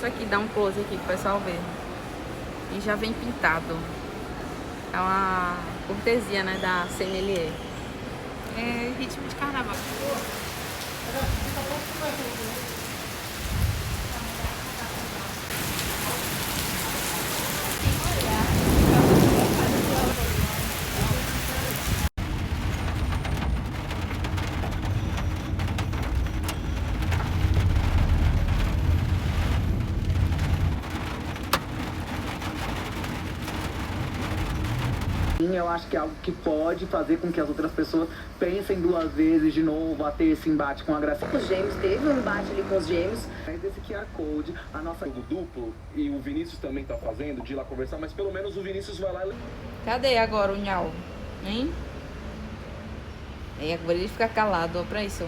Mostra aqui, dá um close aqui pro pessoal ver. E já vem pintado. É uma cortesia, né, da CNLE. É ritmo de carnaval. Eu acho que é algo que pode fazer com que as outras pessoas pensem duas vezes de novo a ter esse embate com a Gracinha. Os gêmeos, teve um embate ali com os gêmeos. Mas esse QR Code, a nossa... Do duplo, e o Vinícius também tá fazendo, de ir lá conversar, mas pelo menos o Vinícius vai lá e... Cadê agora o Nhau? Hein? Aí agora ele fica calado, ó, pra isso.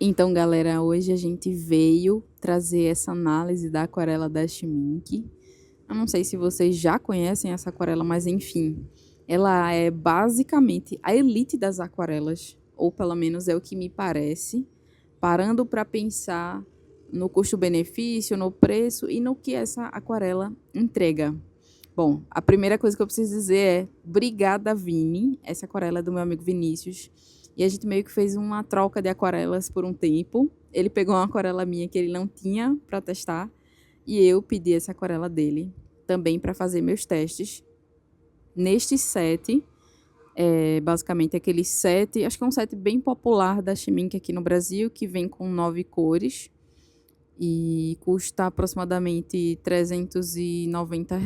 Então, galera, hoje a gente veio trazer essa análise da aquarela da Schmincke. Eu não sei se vocês já conhecem essa aquarela, mas enfim, ela é basicamente a elite das aquarelas, ou pelo menos é o que me parece. Parando para pensar, no custo-benefício, no preço e no que essa aquarela entrega. Bom, a primeira coisa que eu preciso dizer é obrigada, Vini. Essa aquarela é do meu amigo Vinícius. E a gente meio que fez uma troca de aquarelas por um tempo. Ele pegou uma aquarela minha que ele não tinha para testar. E eu pedi essa aquarela dele também para fazer meus testes. Neste set, basicamente aquele set, acho que é um set bem popular da Schmincke aqui no Brasil, que vem com 9 cores. E custa aproximadamente R$ 390.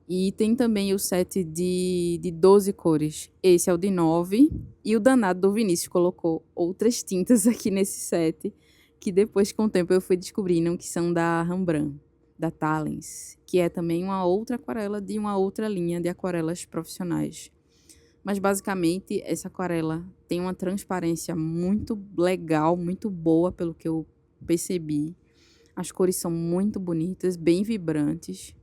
E tem também o set de 12 cores. Esse é o de 9. E o danado do Vinícius colocou outras tintas aqui nesse set, que depois, com o tempo, eu fui descobrindo que são da Rembrandt, da Talens, que é também uma outra aquarela de uma outra linha de aquarelas profissionais. Mas, basicamente, essa aquarela tem uma transparência muito legal, muito boa, pelo que eu percebi. As cores são muito bonitas, bem vibrantes.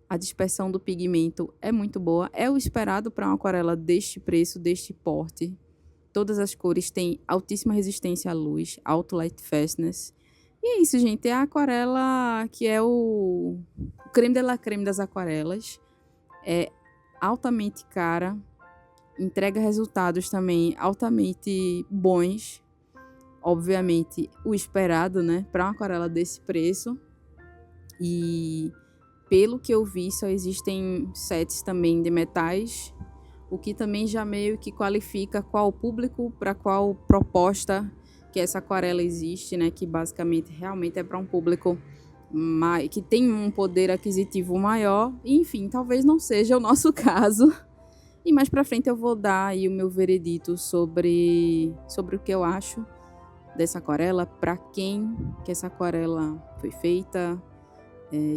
A dispersão do pigmento é muito boa. É o esperado para uma aquarela deste preço, deste porte. Todas as cores têm altíssima resistência à luz, alto light fastness. E é isso, gente. É a aquarela que é o creme de la creme das aquarelas. É altamente cara. Entrega resultados também altamente bons. Obviamente, o esperado, né? Para uma aquarela desse preço. E pelo que eu vi, só existem sets também de metais, o que também já meio que qualifica qual público para qual proposta que essa aquarela existe, né? Que basicamente realmente é para um público que tem um poder aquisitivo maior. E, enfim, talvez não seja o nosso caso. E mais para frente eu vou dar aí o meu veredito sobre o que eu acho dessa aquarela, para quem que essa aquarela foi feita,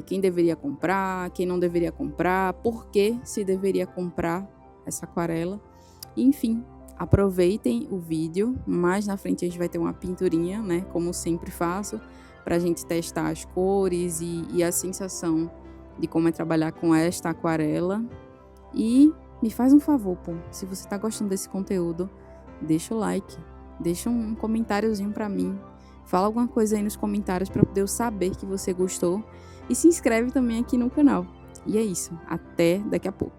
quem deveria comprar, quem não deveria comprar, por que se deveria comprar essa aquarela. Enfim, aproveitem o vídeo. Mais na frente a gente vai ter uma pinturinha, né? Como sempre faço, pra gente testar as cores e a sensação de como é trabalhar com esta aquarela. E me faz um favor, pô, se você tá gostando desse conteúdo, deixa o like, deixa um comentáriozinho pra mim. Fala alguma coisa aí nos comentários para poder eu saber que você gostou. E se inscreve também aqui no canal. E é isso. Até daqui a pouco.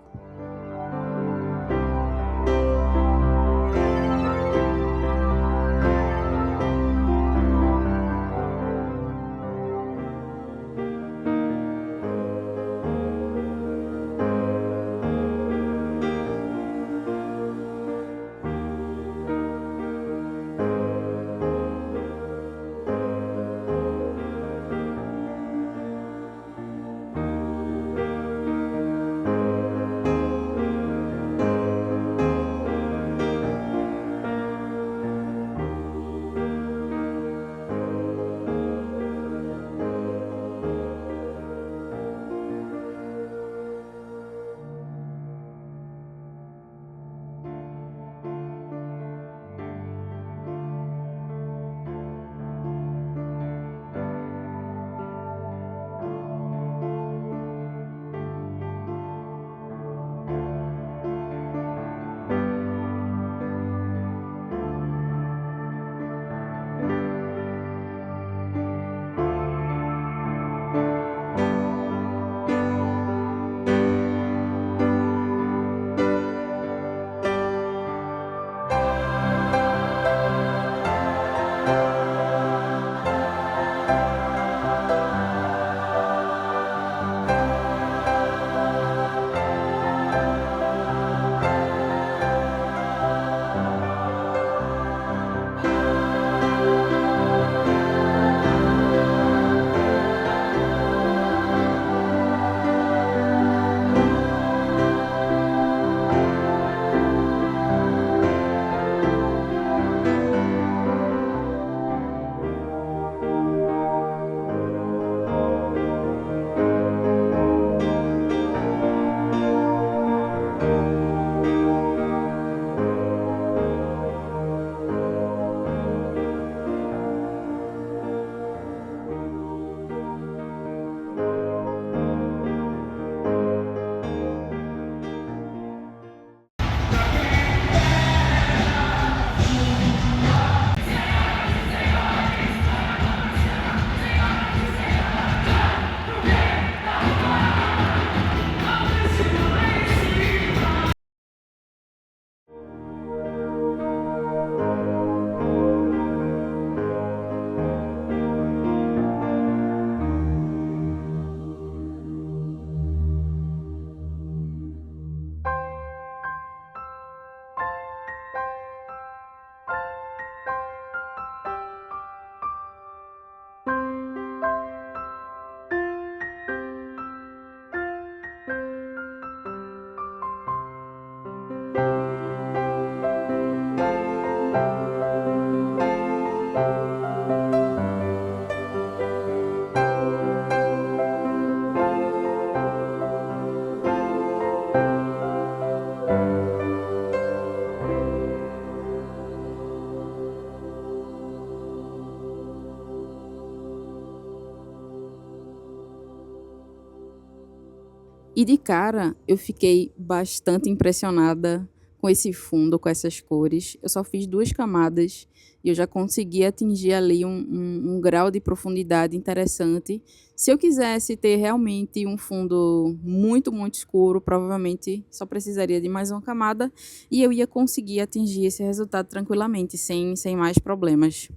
E de cara, eu fiquei bastante impressionada com esse fundo, com essas cores. Eu só fiz 2 camadas e eu já consegui atingir ali um grau de profundidade interessante. Se eu quisesse ter realmente um fundo muito, muito escuro, provavelmente só precisaria de mais uma camada e eu ia conseguir atingir esse resultado tranquilamente, sem mais problemas.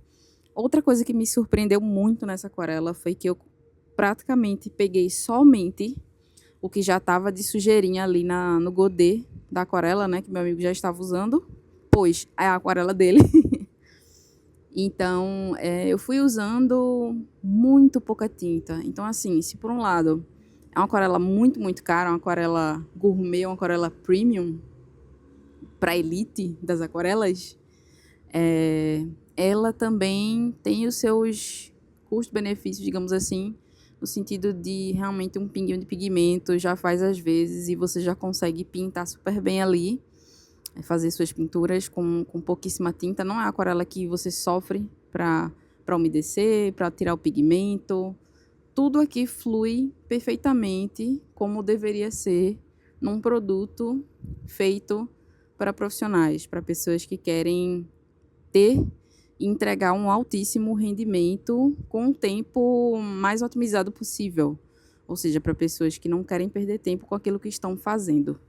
Outra coisa que me surpreendeu muito nessa aquarela foi que eu praticamente peguei somente o que já estava de sujeirinha ali no godê da aquarela, né, que meu amigo já estava usando, pois é a aquarela dele. Então, eu fui usando muito pouca tinta. Então, assim, se por um lado é uma aquarela muito, muito cara, uma aquarela gourmet, uma aquarela premium, para elite das aquarelas, ela também tem os seus custos-benefícios, digamos assim, no sentido de realmente um pinguinho de pigmento já faz às vezes e você já consegue pintar super bem ali, fazer suas pinturas com pouquíssima tinta. Não é a aquarela que você sofre para umedecer, para tirar o pigmento. Tudo aqui flui perfeitamente como deveria ser num produto feito para profissionais, para pessoas que querem ter e entregar um altíssimo rendimento com o tempo mais otimizado possível. Ou seja, para pessoas que não querem perder tempo com aquilo que estão fazendo.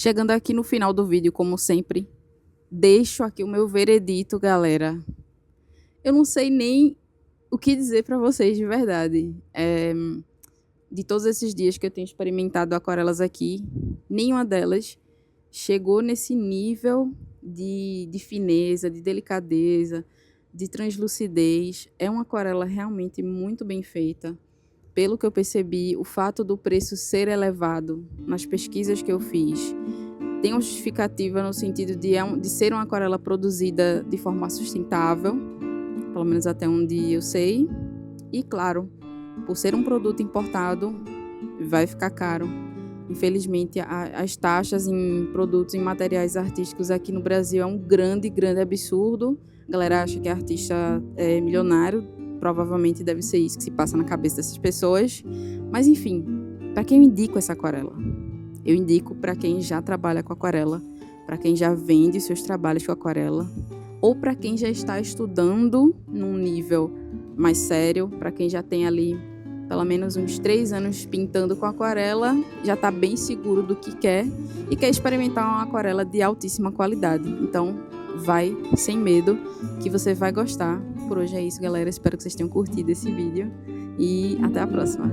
Chegando aqui no final do vídeo, como sempre, deixo aqui o meu veredito, galera. Eu não sei nem o que dizer para vocês de verdade. De todos esses dias que eu tenho experimentado aquarelas aqui, nenhuma delas chegou nesse nível de fineza, de delicadeza, de translucidez. É uma aquarela realmente muito bem feita. Pelo que eu percebi, o fato do preço ser elevado nas pesquisas que eu fiz tem uma justificativa no sentido de ser uma aquarela produzida de forma sustentável, pelo menos até onde eu sei. E, claro, por ser um produto importado, vai ficar caro. Infelizmente, as taxas em produtos, em materiais artísticos aqui no Brasil é um grande, grande absurdo. A galera acha que artista é milionário. Provavelmente deve ser isso que se passa na cabeça dessas pessoas. Mas, enfim, para quem eu indico essa aquarela? Eu indico para quem já trabalha com aquarela, para quem já vende seus trabalhos com aquarela, ou para quem já está estudando num nível mais sério, para quem já tem ali pelo menos uns 3 anos pintando com aquarela, já está bem seguro do que quer e quer experimentar uma aquarela de altíssima qualidade. Então, vai sem medo, que você vai gostar. Por hoje é isso, galera. Espero que vocês tenham curtido esse vídeo e até a próxima.